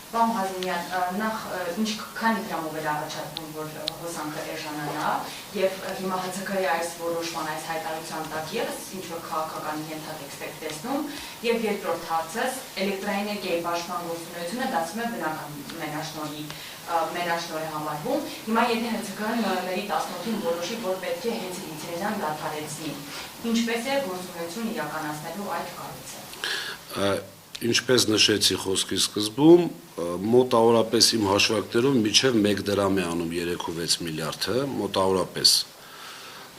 Պարոն Հազիմյան, նախ ինչ քանի դրամով էր առաջարկվում, որ հոսանքը էժանանա, եւ հիմա ՀՑԿ-ի այս որոշման, այս հայտարարության տակ ևս ինչ-որ քաղաքական ենթատեքստ եք տեսնում, եւ երկրորդ հարցը էլեկտրաէներգիայի պաշտպան գործունեությունը դարձում է բնական մենաշնորհ է համարվում։ Հիմա եթե ՀՑԿ-ն նոյեմբերի 18-ին որոշի, որ պետք է հենց լիցենզիան դադարեցնի, ինչպես է գործունեություն իրականացնելու այդ կառույցը։ Ինչպես նշեցի խոսքի սկզբում, մոտավորապես իմ հաշվարկներով միջև 1 դրամ է անում 3.6 միլիարդը, մոտավորապես,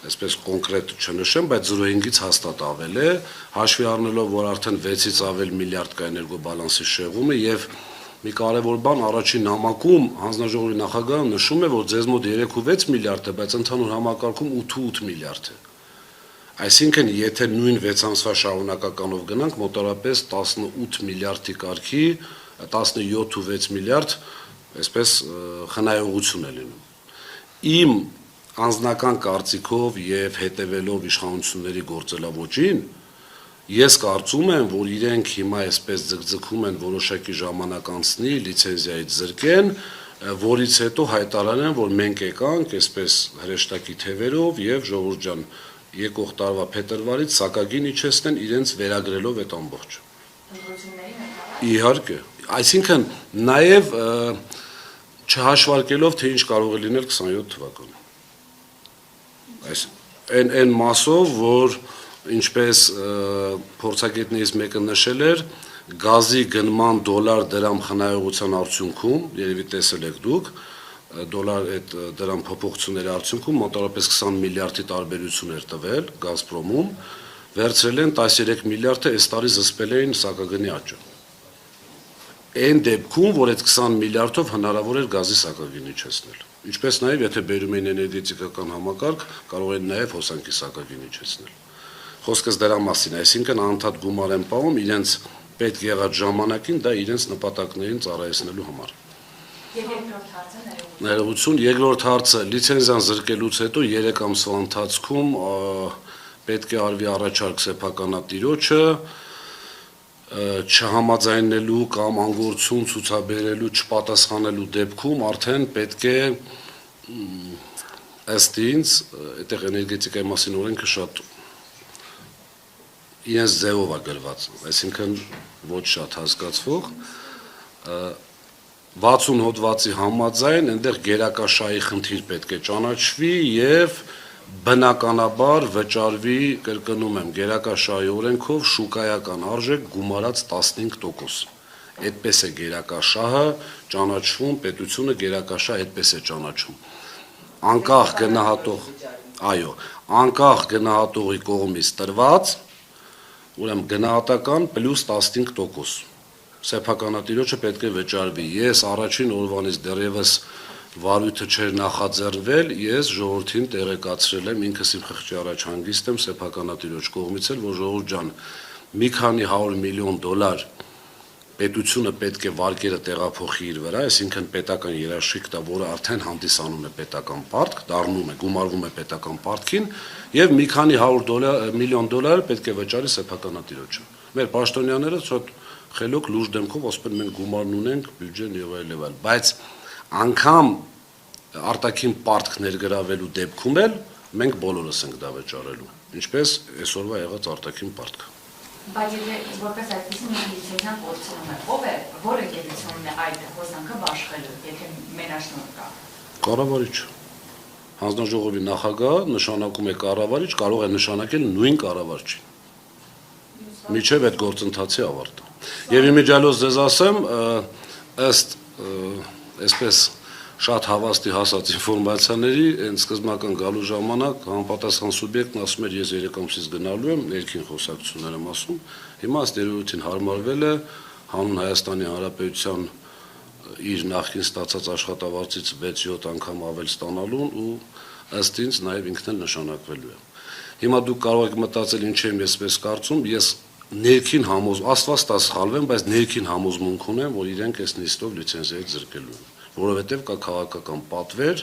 այսպես կոնկրետ չնշեմ, բայց 0.5-ից հաստատ ավել է, հաշվի առնելով, որ արդեն 6-ից ավել միլիարդ կա էներգոբալանսի շեղումը եւ մի կարևոր բան առաջին նամակում հանձնաժողովի նախագահը նշում է, որ ձեզ մոտ 3.6 միլիարդ է, բայց ընդհանուր համակարգում 8.8 միլիարդ է։ Այսինքն, եթե նույն 6 ամսվա շարունակականով գնանք, մոտավորապես 18 միլիարդի կարգի, 17.6 միլիարդ, այսպես խնայողություն է լինում։ Իմ անձնական կարծիքով եւ հետեւելով իշխանությունների գործելավոճին, ես կարծում եմ, որ իրենք հիմա այսպես ձգձգում են որոշակի ժամանակ անցնի, լիցենզիայից զրկեն, որից հետո հայտարարեն, որ մենք եկանք այսպես հրեշտակի թևերով եւ ժողովուրդ ջան եկող տարվա փետրվարից սակագին իջեցնեն իրենց վերագրելով այդ ամբողջը։ Իհարկե, այսինքն նաև չհաշվարկելով թե ինչ կարող է լինել 27 թվականին։ Այս այն մասով, որ ինչպես փորձագետներից մեկը նշել էր, գազի գնման դոլար դրամ խնայողության արդյունքում, երևի տեսել եք դուք, դոլար այդ դրամ փոփոխությունների արդյունքում մոտավորապես 20 միլիարդի տարբերություն էր տվել Գազպրոմում, վերցրել են 13 միլիարդը այս տարի զսպել էին սակագնի աճը։ Այն դեպքում, որ այդ 20 միլիարդով հնարավոր էր գազի սակագին իջեցնել։ Ինչպես նաև եթե բերում էին էներգետիկական համակարգ, կարող են նաև հոսանքի սակագին իջեցնել։ Խոսքս դրա մասին, այսինքն անդադ գումար են պահում իրենց պետք եղած ժամանակին դա իրենց նպատակներին ծառայեցնելու համար։ Ներողություն, երկրորդ հարցը լիցենզիան զրկելուց հետո 3 ամսվա ընթացքում պետք է արվի առաջարկ սեփականատիրոջը չհամաձայնելու կամ անգործություն ցուցաբերելու, չպատասխանելու դեպքում արդեն պետք է ըստ ինձ, այդտեղ էներգետիկայի մասին օրենքը շատ իրենց ձևով է գրված, այսինքն ոչ շատ հասկացվող 60 հոդվածի համաձայն այնտեղ գերակաշահի խնդիր պետք է ճանաչվի եւ բնականաբար վճարվի, կրկնում եմ, գերակաշահի օրենքով շուկայական արժեք գումարած 15%։ Այդպես է գերակաշահը ճանաչվում, պետությունը գերակաշահ այդպես է ճանաչում։ Անկախ գնահատող, այո, անկախ գնահատողի կողմից տրված, ուրեմն գնահատական պլյուս 15%։ Սեփականատիրոջը պետք է վճարվի։ Ես առաջին օրվանից դեռևս վարույթը չէր նախաձեռնվել, ես ժողովրդին տեղեկացրել եմ, ինքս իմ խղճի առաջ հանգիստ եմ սեփականատիրոջ կողմից էլ, որ ժողովուրդ ջան, մի քանի 100 միլիոն դոլար պետությունը պետք է վարկերը տեղափոխի իր վրա, այսինքն պետական երաշխիք տա, որը արդեն հանդիսանում է պետական պարտք, դառնում է, գումարվում է պետական պարտքին, եւ մի քանի 100 միլիոն դոլար պետք է վճարի սեփականատիրոջը։ Մեր պաշտոնյաները ցոտ խելոք լուրջ դեմքով ասում են մենք գումարն ունենք, բյուջեն եւ այլ, բայց անգամ արտաքին պարտք ներգրավելու դեպքում էլ մենք բոլորս ենք դա վճարելու, ինչպես այսօրվա եղած արտաքին պարտքը։ Բայց եթե որպես այդպեսին լիցենզիան կորցնում է, ով է, որը գերությունն է այդ հոսանքը բաշխելու, եթե մենաշնորհ կա։ Կառավարիչը։ Հանձնաժողովի նախագահը նշանակում է կառավարիչ, կարող է նշանակել նույն կառավարչին։ Միջև այդ գործընթացի ավարտը։ Եվ իմիջիալոց ձեզ ասեմ, ըստ այսպես շատ հավաստի հասած ինֆորմացիաների, այն սկզբնական գալու ժամանակ համապատասխան սուբյեկտն ասում էր ես 3 ամսից գնալու եմ, ներքին խոսակցություններ եմ ասում, հիմա ըստ երևույթին հարմարվել է հանուն Հայաստանի Հանրապետության իր նախկին ստացած աշխատավարձից 6-7 անգամ ավել ստանալուն ու ըստ ինձ նաև ինքն էլ նշանակվելու է։ Հիմա դուք կարող եք մտածել ինչ եմ ես պես կարծում, ես ներքին Աստված տա սխալվեմ, բայց ներքին համոզմունք ունեմ, որ իրենք այս նիստով լիցենզիայից զրկելու են, որովհետև կա քաղաքական պատվեր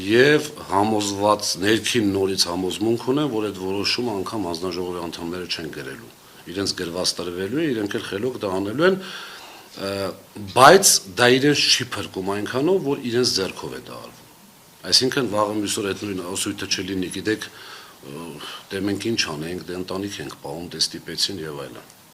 եւ համոզված ներքին նորից համոզմունք ունեմ, որ այդ որոշումը անգամ հանձնաժողովի անդամները չեն գրելու։ Իրենց գրված տրվելու է, իրենք էլ խելոք դա անելու են։ բայց դա իրենց չի փրկում այնքանով, որ իրենց ձեռքով է դա արվում։ Այսինքն վաղը մյուսօր այդ նույն ասույթը չլինի, գիտեք, դե մենք ինչ անենք, դե ընտանիք ենք պահում, դե ստիպեցին եւ այլն։